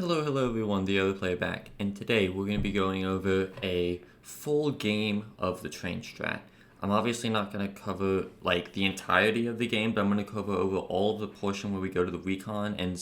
Hello everyone, the other player back, and today we're going to be going over a full game of the train strat. I'm obviously not going to cover like the entirety of the game, but I'm going to cover over all of the portion where we go to the recon and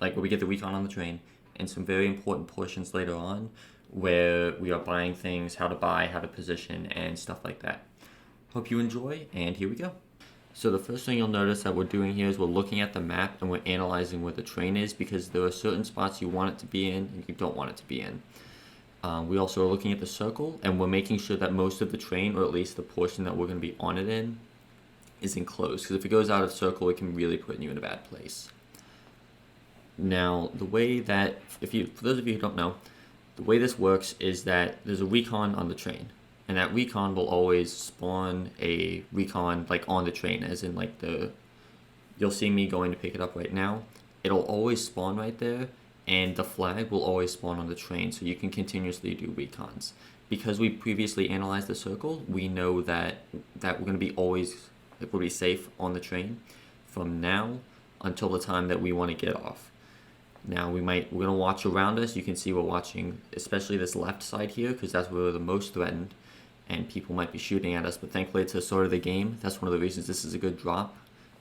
like where we get the recon on the train, and some very important portions later on where we are buying things, how to buy, how to position, and stuff like that. Hope you enjoy, and here we go. So the first thing you'll notice that we're doing here is we're looking at the map and we're analyzing where the train is because there are certain spots you want it to be in and you don't want it to be in. We also are looking at the circle and we're making sure that most of the train, or at least the portion that we're going to be on it in, is enclosed. Because if it goes out of circle, it can really put you in a bad place. Now, the way that, for those of you who don't know, the way this works is that there's a recon on the train. And that recon will always spawn a recon like on the train, as in like you'll see me going to pick it up right now. It'll always spawn right there, and the flag will always spawn on the train, so you can continuously do recons. Because we previously analyzed the circle, we know that we're going to be always, it will be safe on the train from now until the time that we want to get off. Now we're going to watch around us. You can see we're watching especially this left side here because that's where we're the most threatened and people might be shooting at us, but thankfully it's the start of the game. That's one of the reasons this is a good drop,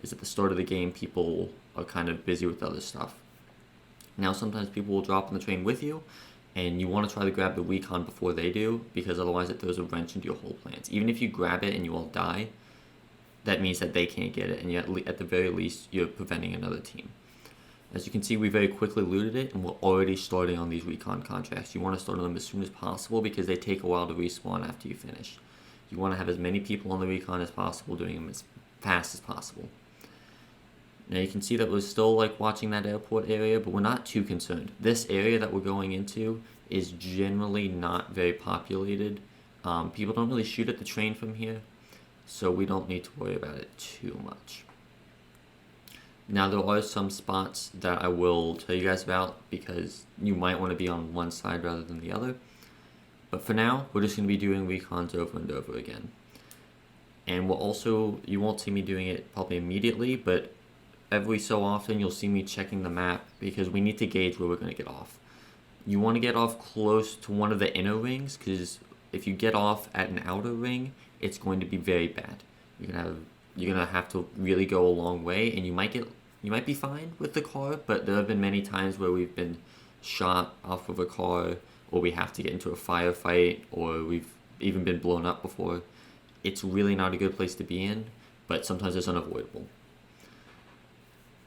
is at the start of the game people are kind of busy with other stuff. Now sometimes people will drop on the train with you, and you want to try to grab the recon before they do, because otherwise it throws a wrench into your whole plans. Even if you grab it and you all die, that means that they can't get it, and yet at the very least you're preventing another team. As you can see, we very quickly looted it, and we're already starting on these recon contracts. You want to start on them as soon as possible because they take a while to respawn after you finish. You want to have as many people on the recon as possible, doing them as fast as possible. Now you can see that we're still like watching that airport area, but we're not too concerned. This area that we're going into is generally not very populated. People don't really shoot at the train from here, so we don't need to worry about it too much. Now there are some spots that I will tell you guys about because you might want to be on one side rather than the other. But for now, we're just going to be doing recons over and over again. And you won't see me doing it probably immediately, but every so often you'll see me checking the map because we need to gauge where we're going to get off. You want to get off close to one of the inner rings because if you get off at an outer ring, it's going to be very bad. You're gonna have to really go a long way, and you might be fine with the car, but there have been many times where we've been shot off of a car, or we have to get into a firefight, or we've even been blown up before. It's really not a good place to be in, but sometimes it's unavoidable.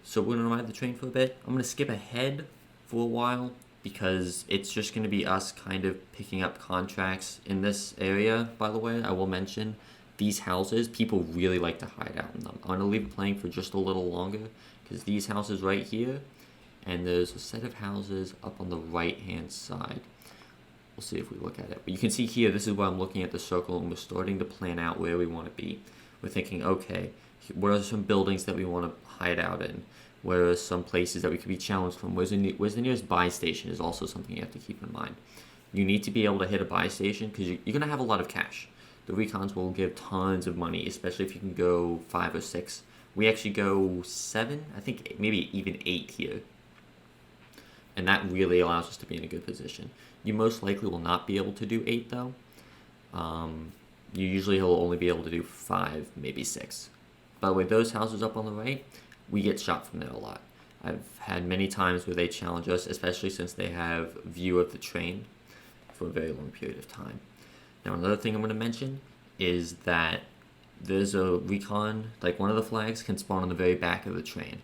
So we're gonna ride the train for a bit. I'm gonna skip ahead for a while because it's just gonna be us kind of picking up contracts in this area. By the way, I will mention these houses, people really like to hide out in them. I'm going to leave it playing for just a little longer because these houses right here, and there's a set of houses up on the right hand side. We'll see if we look at it. But you can see here, this is where I'm looking at the circle, and we're starting to plan out where we want to be. We're thinking, okay, where are some buildings that we want to hide out in? Where are some places that we could be challenged from? Where's the nearest buy station is also something you have to keep in mind. You need to be able to hit a buy station because you're going to have a lot of cash. The recons will give tons of money, especially if you can go 5 or 6. We actually go 7, I think maybe even 8 here. And that really allows us to be in a good position. You most likely will not be able to do 8 though. You usually will only be able to do 5, maybe 6. By the way, those houses up on the right, we get shot from there a lot. I've had many times where they challenge us, especially since they have view of the train for a very long period of time. Now another thing I'm going to mention is that there's a recon, like one of the flags can spawn on the very back of the train.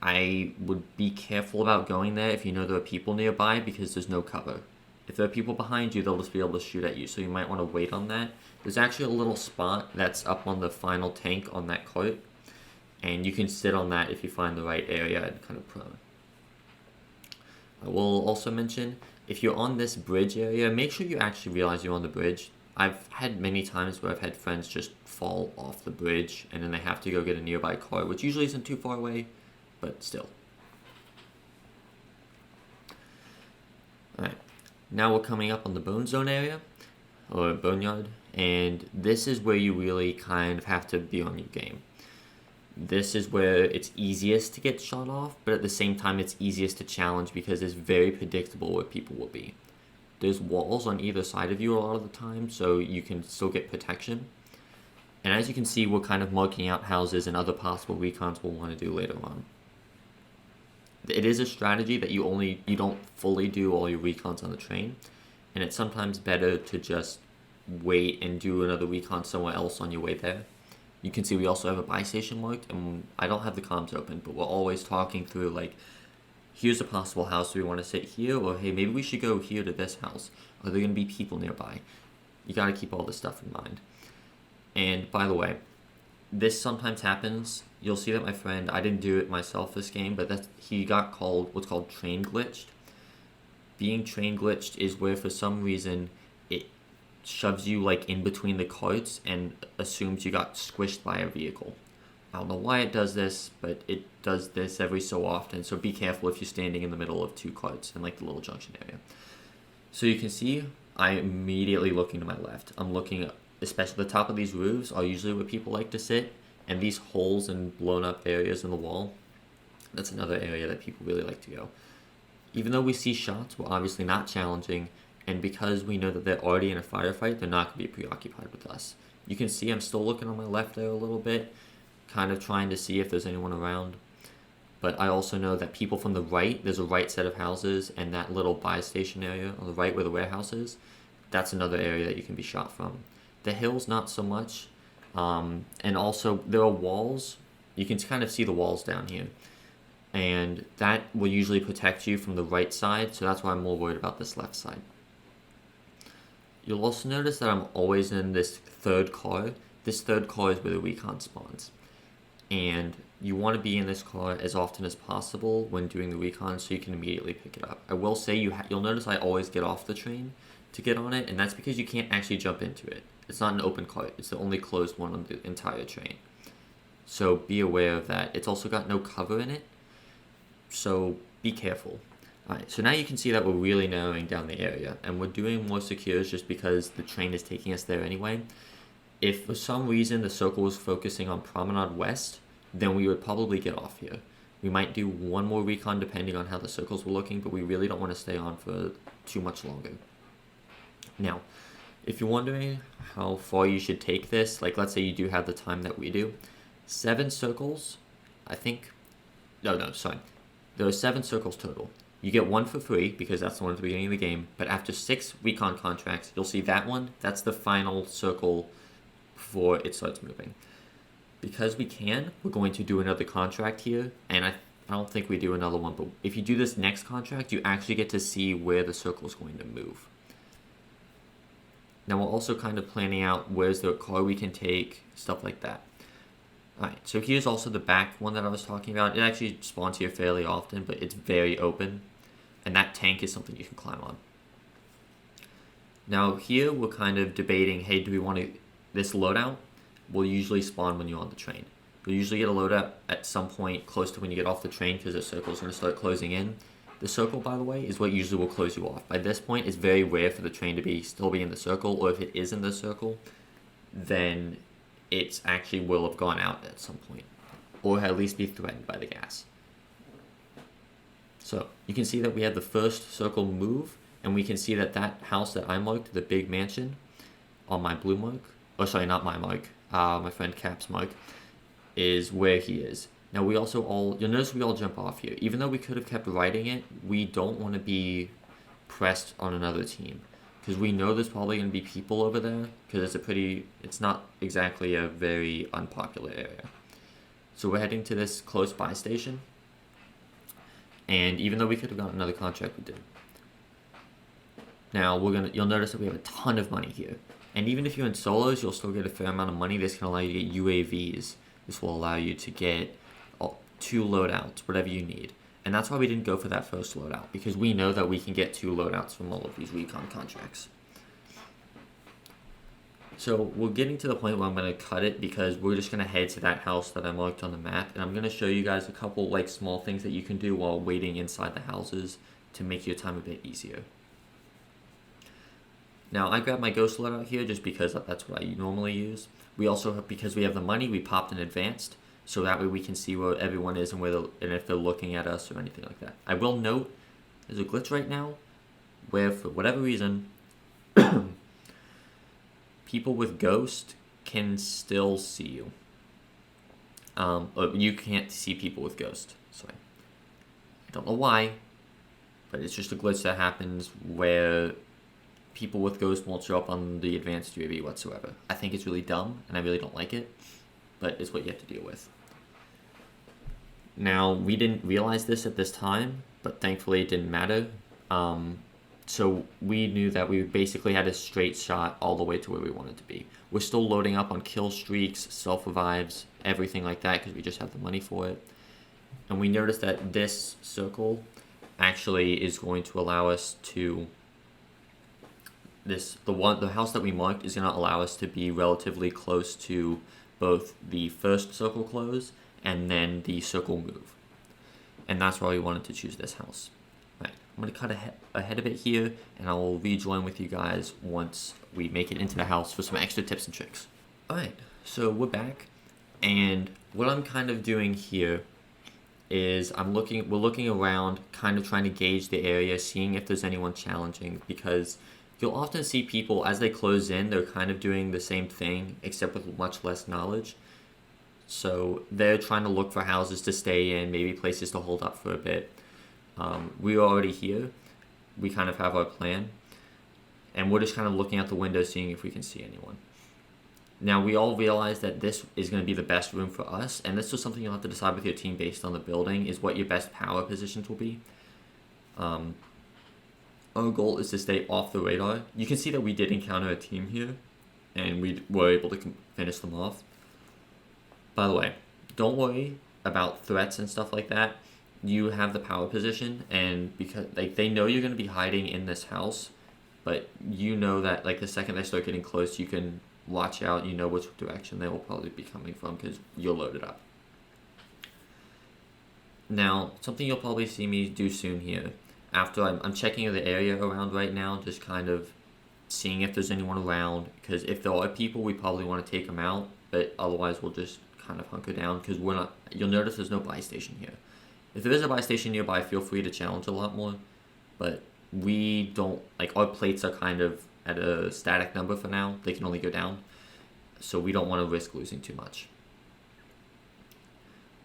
I would be careful about going there if you know there are people nearby because there's no cover. If there are people behind you, they'll just be able to shoot at you, so you might want to wait on that. There's actually a little spot that's up on the final tank on that cart, and you can sit on that if you find the right area and kind of prone. I will also mention, if you're on this bridge area, make sure you actually realize you're on the bridge. I've had many times where I've had friends just fall off the bridge and then they have to go get a nearby car, which usually isn't too far away, but still. Alright, now we're coming up on the bone zone area, or boneyard, and this is where you really kind of have to be on your game. This is where it's easiest to get shot off, but at the same time it's easiest to challenge because it's very predictable where people will be. There's walls on either side of you a lot of the time, so you can still get protection. And as you can see, we're kind of marking out houses and other possible recons we'll want to do later on. It is a strategy that you don't fully do all your recons on the train, and it's sometimes better to just wait and do another recon somewhere else on your way there. You can see we also have a buy station marked, and I don't have the comms open, but we're always talking through, like, here's a possible house, do we want to sit here, or hey, maybe we should go here to this house. Are there going to be people nearby? You got to keep all this stuff in mind. And by the way, this sometimes happens. You'll see that my friend, I didn't do it myself this game, but he got called what's called train glitched. Being train glitched is where for some reason it shoves you like in between the carts and assumes you got squished by a vehicle. I don't know why it does this, but it does this every so often, so be careful if you're standing in the middle of two carts in like the little junction area. So you can see I'm immediately looking to my left. I'm looking, especially the top of these roofs are usually where people like to sit, and these holes and blown up areas in the wall, that's another area that people really like to go. Even though we see shots, we're obviously not challenging, and because we know that they're already in a firefight, they're not going to be preoccupied with us. You can see I'm still looking on my left there a little bit, kind of trying to see if there's anyone around. But I also know that people from the right, there's a right set of houses, and that little buy station area on the right where the warehouse is, that's another area that you can be shot from. The hills, not so much. And also, there are walls. You can kind of see the walls down here. And that will usually protect you from the right side, so that's why I'm more worried about this left side. You'll also notice that I'm always in this third car. This third car is where the recon spawns. And you want to be in this car as often as possible when doing the recon so you can immediately pick it up. I will say you'll notice I always get off the train to get on it, and that's because you can't actually jump into it. It's not an open cart. It's the only closed one on the entire train. So be aware of that. It's also got no cover in it, so be careful. Alright, so now you can see that we're really narrowing down the area, and we're doing more secures just because the train is taking us there anyway. If for some reason the circle was focusing on Promenade West, then we would probably get off here. We might do one more recon depending on how the circles were looking, but we really don't want to stay on for too much longer. Now, if you're wondering how far you should take this, like let's say you do have the time that we do, 7 circles, I think, there are 7 circles total. You get 1 for free because that's the one at the beginning of the game, but after 6 recon contracts, you'll see that one, that's the final circle before it starts moving. Because we can, we're going to do another contract here, and I don't think we do another one, but if you do this next contract, you actually get to see where the circle is going to move. Now we're also kind of planning out where's the car we can take, stuff like that. Alright, so here's also the back one that I was talking about. It actually spawns here fairly often, but it's very open, and that tank is something you can climb on. Now here we're kind of debating, hey, do we want this loadout will usually spawn when you're on the train. You'll usually get a loadout at some point close to when you get off the train because the circle's going to start closing in. The circle, by the way, is what usually will close you off. By this point, it's very rare for the train to still be in the circle, or if it is in the circle, then it actually will have gone out at some point, or at least be threatened by the gas. So you can see that we have the first circle move, and we can see that that house that I marked, the big mansion, on my blue mark, oh sorry, not my mark, my friend Cap's mark, is where he is. Now we also you'll notice we all jump off here. Even though we could have kept riding it, we don't want to be pressed on another team. Because we know there's probably going to be people over there, because it's not exactly a very unpopular area. So we're heading to this close by station. And even though we could have gotten another contract, we did. Now you'll notice that we have a ton of money here. And even if you're in solos, you'll still get a fair amount of money. This can allow you to get UAVs. This will allow you to get 2 loadouts, whatever you need. And that's why we didn't go for that first loadout, because we know that we can get 2 loadouts from all of these recon contracts. So we're getting to the point where I'm going to cut it, because we're just going to head to that house that I marked on the map, and I'm going to show you guys a couple like small things that you can do while waiting inside the houses to make your time a bit easier. Now I grabbed my ghost loadout here just because that's what I normally use. We also, because we have the money, we popped an advanced. so that way we can see where everyone is and and if they're looking at us or anything like that. I will note there's a glitch right now where for whatever reason people with Ghost can still see you. Or you can't see people with Ghost. Sorry. I don't know why, but it's just a glitch that happens where people with Ghost won't show up on the advanced UAV whatsoever. I think it's really dumb, and I really don't like it, but it's what you have to deal with. Now, we didn't realize this at this time, but thankfully it didn't matter. So we knew that we basically had a straight shot all the way to where we wanted to be. We're still loading up on kill streaks, self-revives, everything like that, because we just have the money for it. And we noticed that this circle actually is going to allow us to... The house that we marked is going to allow us to be relatively close to both the first circle close and then the circle move. And that's why we wanted to choose this house. Right, I'm going to cut ahead a bit here, and I will rejoin with you guys once we make it into the house for some extra tips and tricks. Alright, so we're back, and what I'm kind of doing here is we're looking around, kind of trying to gauge the area, seeing if there's anyone challenging, because you'll often see people, as they close in, they're kind of doing the same thing, except with much less knowledge. So they're trying to look for houses to stay in, maybe places to hold up for a bit. We're already here. We kind of have our plan. And we're just kind of looking out the window, seeing if we can see anyone. Now, we all realize that this is going to be the best room for us, and this is something you'll have to decide with your team based on the building, is what your best power positions will be. Our goal is to stay off the radar. You can see that we did encounter a team here, and we were able to finish them off. By the way, don't worry about threats and stuff like that. You have the power position, and because they know you're going to be hiding in this house, but you know that the second they start getting close, you can watch out. You know which direction they will probably be coming from because you're loaded up. Now, something you'll probably see me do soon here, after I'm checking the area around right now, just kind of seeing if there's anyone around, because if there are people, we probably want to take them out, but otherwise we'll just kind of hunker down, because you'll notice there's no buy station here. If there is a buy station nearby, feel free to challenge a lot more, but we don't, our plates are kind of at a static number for now. They can only go down, so we don't want to risk losing too much.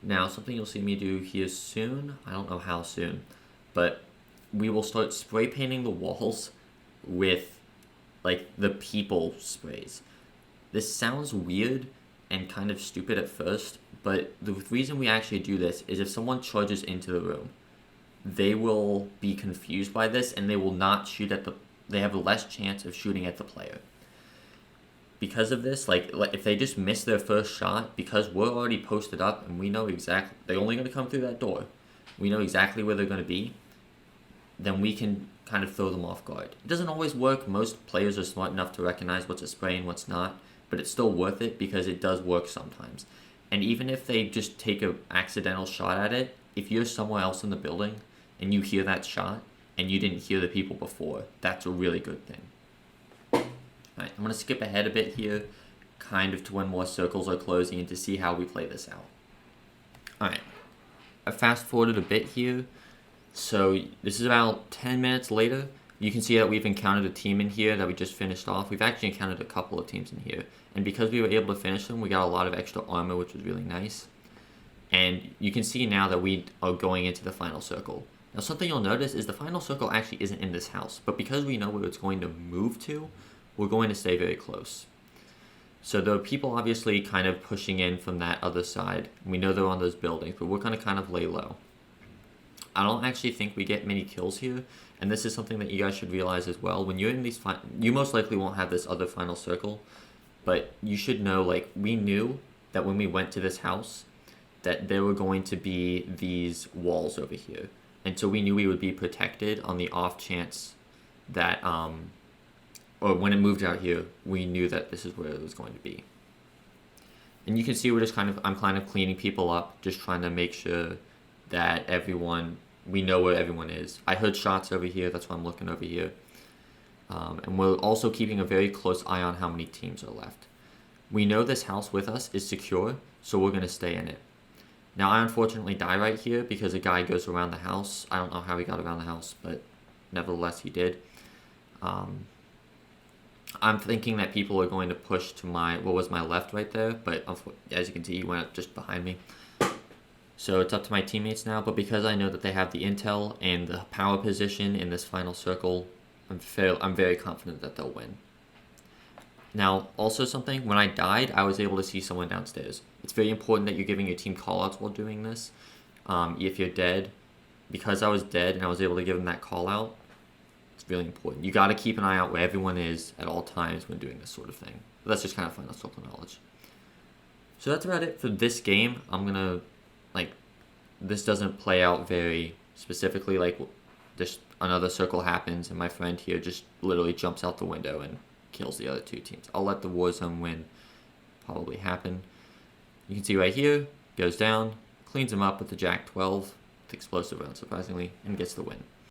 Now, something you'll see me do here soon, I don't know how soon, but we will start spray painting the walls with the people sprays. This sounds weird and kind of stupid at first, but the reason we actually do this is if someone charges into the room, they will be confused by this, and they will not shoot at they have a less chance of shooting at the player. Because of this, if they just miss their first shot, because we're already posted up and we know exactly, they're only going to come through that door, we know exactly where they're going to be, then we can kind of throw them off guard. It doesn't always work. Most players are smart enough to recognize what's a spray and what's not, but it's still worth it because it does work sometimes. And even if they just take an accidental shot at it, if you're somewhere else in the building and you hear that shot and you didn't hear the people before, that's a really good thing. Alright, I'm going to skip ahead a bit here, kind of to when more circles are closing and to see how we play this out. Alright, I fast forwarded a bit here. So this is about 10 minutes later. You can see that we've encountered a team in here that we just finished off. We've actually encountered a couple of teams in here. And because we were able to finish them, we got a lot of extra armor, which was really nice. And you can see now that we are going into the final circle. Now, something you'll notice is the final circle actually isn't in this house. But because we know where it's going to move to, we're going to stay very close. So there are people obviously kind of pushing in from that other side. We know they're on those buildings, but we're going to kind of lay low. I don't actually think we get many kills here, and this is something that you guys should realize as well. When you're in these, you most likely won't have this other final circle, but you should know, we knew that when we went to this house, that there were going to be these walls over here, and so we knew we would be protected on the off chance that, or when it moved out here, we knew that this is where it was going to be. And you can see I'm kind of cleaning people up, just trying to make sure that we know where everyone is. I heard shots over here, that's why I'm looking over here. And we're also keeping a very close eye on how many teams are left. We know this house with us is secure, so we're going to stay in it. Now, I unfortunately die right here because a guy goes around the house. I don't know how he got around the house, but nevertheless, he did. Um, I'm thinking that people are going to push to what was my left right there, but as you can see, he went up just behind me. So it's up to my teammates now, but because I know that they have the intel and the power position in this final circle, I'm very confident that they'll win. Now, also something, when I died, I was able to see someone downstairs. It's very important that you're giving your team callouts while doing this. If you're dead, because I was dead and I was able to give them that call out, it's really important. You got to keep an eye out where everyone is at all times when doing this sort of thing. But that's just kind of final circle knowledge. So that's about it for this game. This doesn't play out very specifically. Like, this another circle happens and my friend here just literally jumps out the window and kills the other two teams. I'll let the warzone win probably happen. You can see right here, goes down, cleans him up with the Jack 12 with explosive round, surprisingly, and gets the win.